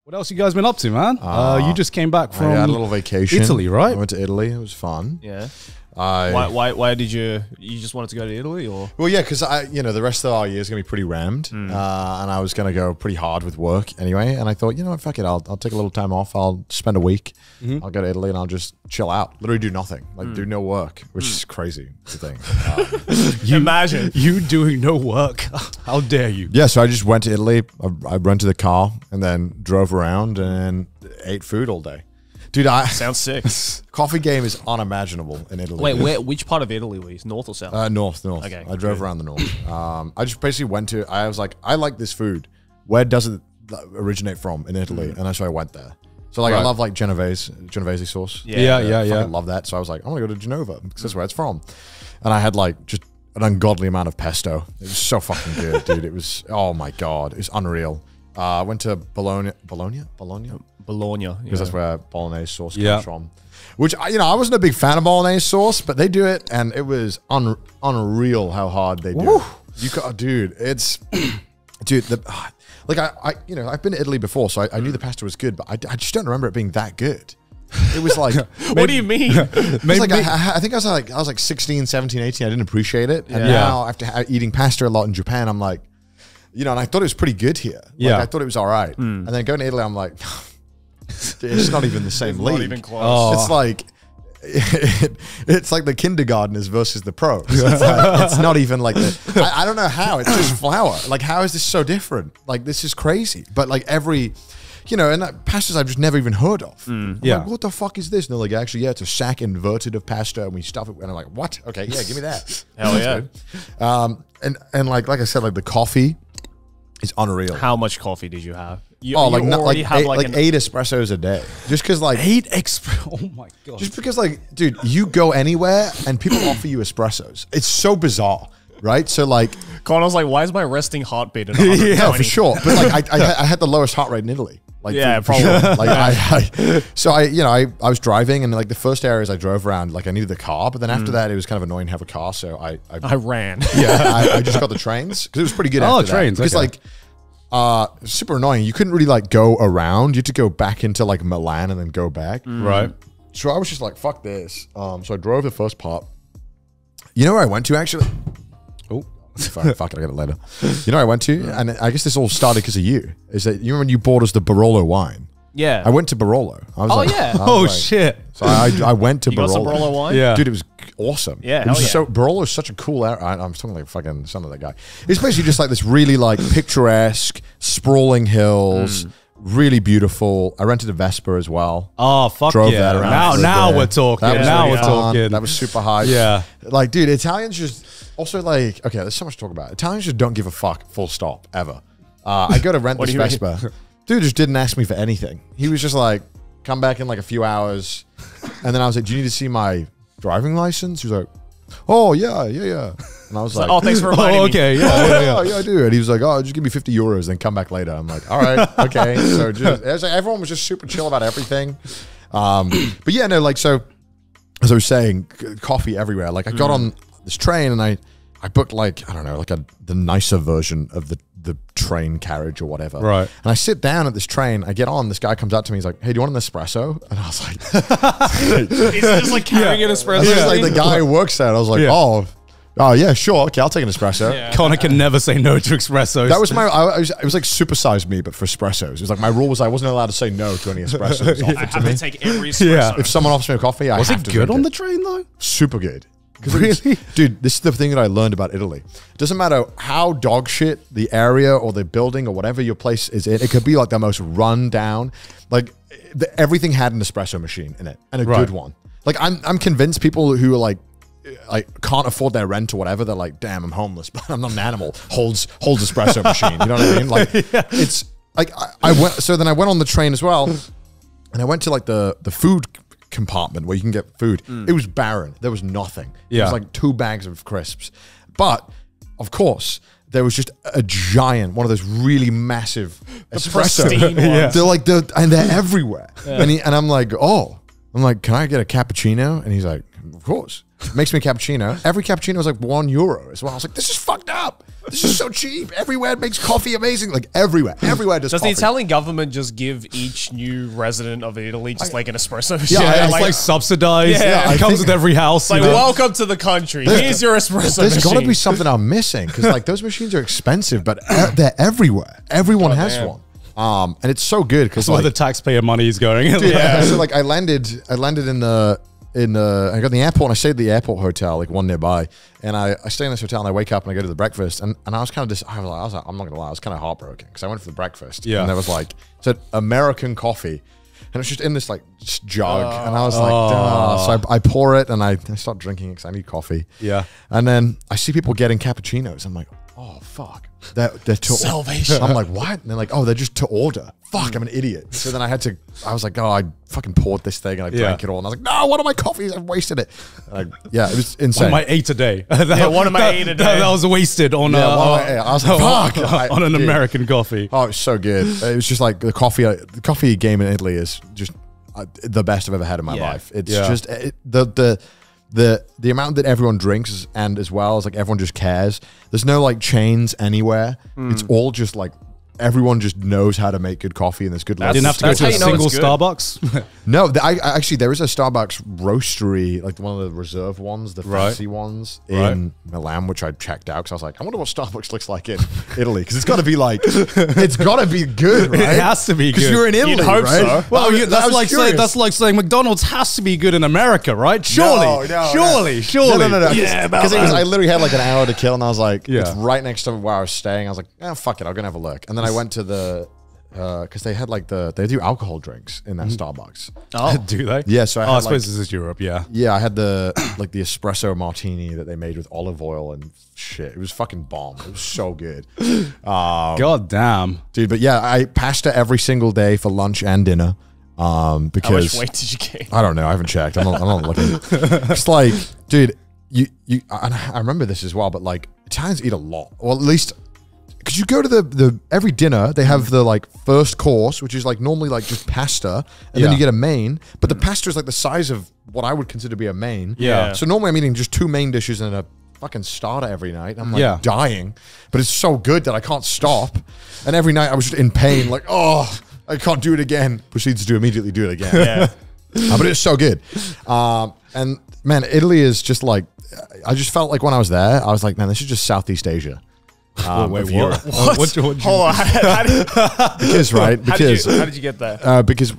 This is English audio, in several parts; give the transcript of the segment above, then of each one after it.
What else you guys been up to, man? You just came back from I had a little vacation. Italy, right? I went to Italy. It was fun. Yeah. Why did you just wanted to go to Italy, or? Well, yeah, because the rest of our year is gonna be pretty rammed, and I was gonna go pretty hard with work anyway. And I thought, you know what, fuck it, I'll take a little time off. I'll spend a week. I'll go to Italy and I'll just chill out, literally do nothing, like do no work, which is crazy to think. Imagine you doing no work. How dare you? Yeah, so I just went to Italy. I rented a car and then drove around and ate food all day. Dude, sounds sick. Coffee game is unimaginable in Italy. Wait, which part of Italy were you? North or south? North. Okay. I drove around the north. I just basically went to, I was like, I like this food. Where does it originate from in Italy? And that's why I went there. So like, I love like Genovese sauce. Yeah. I love that. So I was like, I want to go to Genova because that's where it's from. And I had like just an ungodly amount of pesto. It was so fucking good, dude. It was, oh my God, it's unreal. I went to Bologna. Because that's where bolognese sauce comes from. Which, I wasn't a big fan of bolognese sauce, but they do it, and it was unreal how hard they do it. Dude, it's... Dude, I've been to Italy before, so I knew the pasta was good, but I just don't remember it being that good. It was like... What do you mean? I think I was like 16, 17, 18. I didn't appreciate it. And now, after eating pasta a lot in Japan, I'm like... and I thought it was pretty good here. I thought it was all right. And then going to Italy, I'm like... It's not even the same league. Not even close. It's like it's like the kindergartners versus the pros. It's not even like I don't know how. It's just flour. Like, how is this so different? Like, this is crazy. But like every, and that pastas I've just never even heard of. Like, what the fuck is this? And they're like, actually, it's a sack inverted of pasta, and we stuff it. And I'm like, what? Okay, yeah, give me that. Hell yeah. And like I said, like the coffee is unreal. How much coffee did you have? Eight espressos a day. Just because like 8 espresso. Oh my God. Just because like, dude, you go anywhere and people offer you espressos. It's so bizarre, right? So like, Connor's like, why is my resting heartbeat at yeah, for sure. But like, I had the lowest heart rate in Italy. Like, yeah, for sure. Like I was driving, and like the first areas I drove around, like I needed the car, but then after that it was kind of annoying to have a car, so I ran. Yeah, I just got the trains because it was pretty good. Oh, after trains! That. Because like. Super annoying. You couldn't really like go around. You had to go back into like Milan and then go back. Right. So I was just like, fuck this. So I drove the first part. You know where I went to actually? Oh, fuck it, I get it later. You know where I went to? And I guess this all started because of you. Is that you remember when you bought us the Barolo wine? Yeah. I went to Barolo. I was shit. So I went to you Barolo. Got some Barolo wine? Yeah. Dude, it was awesome. Yeah, it was so Barolo is such a cool area. I'm talking like fucking son of that guy. It's basically just like this really like picturesque, sprawling hills, really beautiful. I rented a Vespa as well. Oh fuck Drove yeah! that around Now we're talking. Now we're talking. That was super high. Yeah. Like, dude, Italians just also like, okay, there's so much to talk about. Italians just don't give a fuck. Full stop. Ever. I go to rent this Vespa. Dude just didn't ask me for anything. He was just like, come back in like a few hours. And then I was like, do you need to see my driving license? He was like, oh, yeah. And I was like, oh, thanks for reminding me. Okay, yeah, I do. And he was like, oh, just give me 50 euros, then come back later. I'm like, all right, okay. So just, everyone was just super chill about everything. But yeah, no, like, so as I was saying, coffee everywhere. Like I got on this train and I booked like, I don't know, like the nicer version of the train carriage or whatever. Right. And I sit down at this train, I get on, this guy comes up to me, he's like, hey, do you want an espresso? And I was like... Is he just like carrying an espresso? Yeah. Like the guy who works there, I was like, oh yeah, sure, okay, I'll take an espresso. Yeah. Connor can never say no to espressos. That was it was like supersized me, but for espressos. It was like my rule was I wasn't allowed to say no to any espressos. I have to take every espresso. If someone offers me a coffee, I have to drink it. Was it good on the train though? Super good. Really? Dude, this is the thing that I learned about Italy. It doesn't matter how dog shit the area or the building or whatever your place is in. It could be like the most run down. Like everything had an espresso machine in it and a good one. Like I'm convinced people who are like can't afford their rent or whatever. They're like, damn, I'm homeless, but I'm not an animal. Holds espresso machine. You know what I mean? Like it's like I went. So then I went on the train as well, and I went to like the food compartment where you can get food. It was barren. There was nothing. It was like 2 bags of crisps. But of course, there was just a giant, one of those really massive espresso. They're everywhere. And I'm like, can I get a cappuccino? And he's like, of course. makes me a cappuccino. Every cappuccino was like €1 as well. I was like, this is fucked up. This is so cheap. Everywhere it makes coffee amazing. Like everywhere does the coffee. Italian government just give each new resident of Italy just like an espresso machine? Yeah, it's like subsidized. Yeah, it comes with every house. Like, welcome to the country. Here's your espresso There's machine. got to be something I'm missing because like those machines are expensive, but they're everywhere. Everyone has one. And it's so good because where the taxpayer money is going. Yeah. So like I landed in the I got in the airport and I stayed at the airport hotel, like one nearby. And I stay in this hotel and I wake up and I go to the breakfast and I was kind of I'm not gonna lie, I was kind of heartbroken because I went for the breakfast. Yeah. And there was like said American coffee. And it's just in this like jug. And I was like, duh. So I pour it and I start drinking because I need coffee. Yeah. And then I see people getting cappuccinos. I'm like, oh fuck. They're to Salvation. I'm like, what? And they're like, oh, they're just to order. Fuck, I'm an idiot. So then I was like, oh, I fucking poured this thing and I drank it all. And I was like, no, one of my coffees, I've wasted it. And yeah, it was insane. One of my 8 a day. One of my 8 a day. That was wasted on I was like, fuck. on an American coffee. Oh, it was so good. It was just like the coffee game in Italy is just the best I've ever had in my life. It's just the amount that everyone drinks and as well as like everyone just cares. There's no like chains anywhere. It's all just like everyone just knows how to make good coffee and there's good. I didn't have to go to a single Starbucks. No, I actually there is a Starbucks roastery, like one of the reserve ones, the fancy ones in Milan, which I checked out because I was like, I wonder what Starbucks looks like in Italy because it's got to be like, it's got to be good, right? It has to be good because you're in Italy, You'd hope right? so. Well, that's like saying McDonald's has to be good in America, right? Surely, surely. No. Yeah, because I literally had like an hour to kill, and I was like, Yeah. it's right next to where I was staying. I was like, oh, fuck it, I'm gonna have a look. And then I went to the because they had like they do alcohol drinks in that Starbucks. Oh, do they? Yeah, so I suppose this is Europe. Yeah. Yeah, I had the like the espresso martini that they made with olive oil and shit. It was fucking bomb. It was so good. God damn, Dude. But yeah, I pasta every single day for lunch and dinner. Because How much weight did you gain? I don't know. I haven't checked. I'm not looking. It's like, dude, I remember this as well, but like Italians eat a lot, or at least because you go to the every dinner they have the like first course, which is like normally like just pasta, and then you get a main, but the pasta is like the size of what I would consider to be a main. Yeah. So normally I'm eating just 2 main dishes and a fucking starter every night. I'm like dying, but it's so good that I can't stop. And every night I was just in pain, like, oh, I can't do it again. Proceeds to immediately do it again. Yeah. But it's so good. And man, Italy is just like, I just felt like when I was there, I was like, man, this is just Southeast Asia. wait, of what? Europe. What? Hold on. How did you get there? Because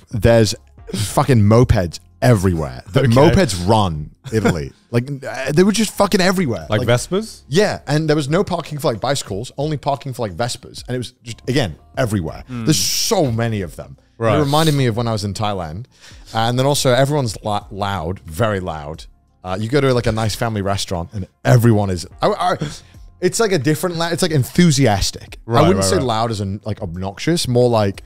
there's fucking mopeds everywhere. The mopeds run Italy. Like they were just fucking everywhere. Like Vespers? Yeah, and there was no parking for like bicycles, only parking for like Vespers. And it was just, again, everywhere. There's so many of them. Right. It reminded me of when I was in Thailand. And then also everyone's loud, very loud. You go to like a nice family restaurant and everyone is... it's like a different loud. It's like enthusiastic. I wouldn't say loud as in like obnoxious, more like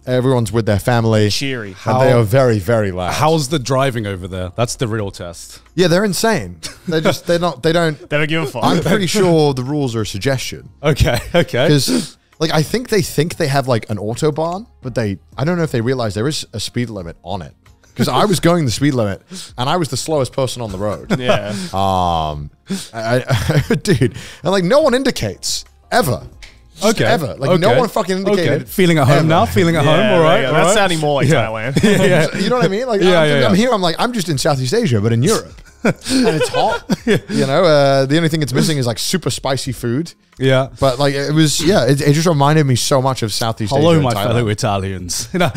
everyone's with their family. Cheery. And they are very, very loud. How's the driving over there? That's the real test. Yeah, they're insane. They don't They don't give a fuck. I'm pretty sure the rules are a suggestion. Okay. Because like I think they have like an autobahn, but I don't know if they realize there is a speed limit on it. Because I was going the speed limit and I was the slowest person on the road. Yeah. Dude, and like no one indicates ever. Just ever. Like no one fucking indicated. Feeling at home now? Feeling at home? All right. That's sounding more like Thailand. You know what I mean? Like I'm here, I'm like, I'm just in Southeast Asia, but in Europe. And it's hot. You know, the only thing it's missing is like super spicy food. Yeah. But like it was, it just reminded me so much of Southeast Asia. Hello, my Thailand. fellow Italians. Yeah,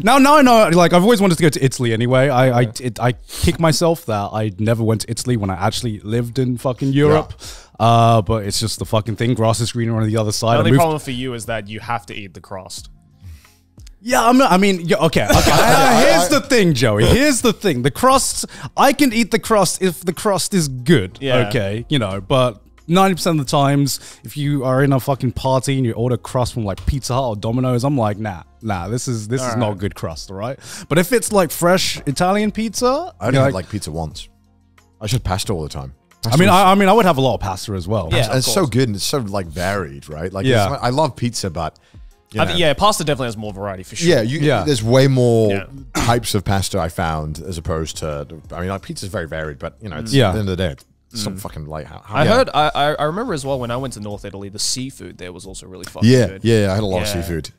now I know. Like I've always wanted to go to Italy anyway. I kick myself that I never went to Italy when I actually lived in fucking Europe. But it's just the fucking thing. Grass is greener on the other side. The only problem for you is that you have to eat the crust. Yeah, okay. Here's the thing, Joey. Here's the thing. The crust, I can eat the crust if the crust is good. Yeah. Okay, but 90% of the times, if you are in a fucking party and you order crust from like Pizza Hut or Domino's, I'm like, nah, this is not good crust, all right? But if it's like fresh Italian pizza, I didn't like pizza once. I just had pasta all the time. I would have a lot of pasta as well. Yeah, it's so good and it's so like varied, right? Like, Yeah. I love pizza, but I think, yeah, pasta definitely has more variety for sure. Yeah, there's way more Yeah. types of pasta I found as opposed to. I mean, like pizza's very varied, but you know, it's Yeah. at the end of the day, it's some fucking like how. I heard. I remember as well when I went to North Italy, the seafood there was also really fucking Yeah, good. yeah, I had a lot of Yeah. seafood.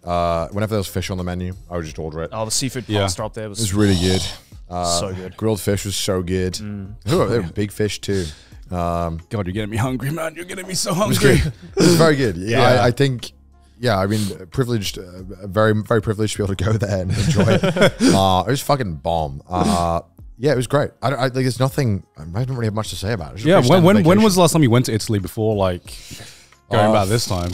Whenever there was fish on the menu, I would just order it. Oh, the seafood Yeah. pasta up there It was was really good. so good. Grilled fish was so good. Ooh, they were big fish too. God, you're getting me hungry, man. You're getting me so It was hungry. good. It was very good. Yeah, Yeah. I think. Yeah, I mean, privileged, very, very privileged to be able to go there and enjoy it. It was fucking bomb. Yeah, it was great. I like. There's nothing. I don't really have much to say about it. It's just a Yeah, pretty standard when vacation. was the last time you went to Italy before, like, going back this time?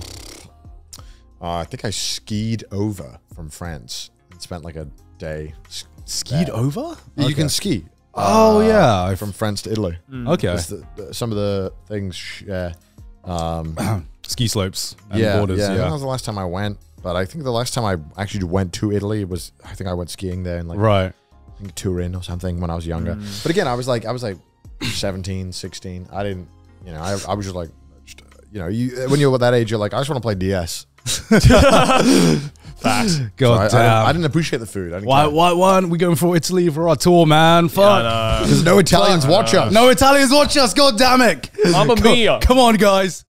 I think I skied over from France and spent like a day. Skied over? You can ski. Oh, yeah. From France to Italy. Okay. It's some of the things. Yeah. Ski slopes and Yeah, borders. yeah. That Yeah. was the last time I went, but I think the last time I actually went to Italy was I think I went skiing there in like Right. I think Turin or something when I was younger. But again, I was like 17, 16. I didn't, you know, I was just like, you know, when you're at that age, you're like, I just want to play DS. Facts. God So damn. I didn't appreciate the food. I didn't why care. aren't we going for Italy for our tour, man? Fuck. I know. Because no Italians watch us. No Italians watch us. God damn it. Mamma mia. Come on, guys.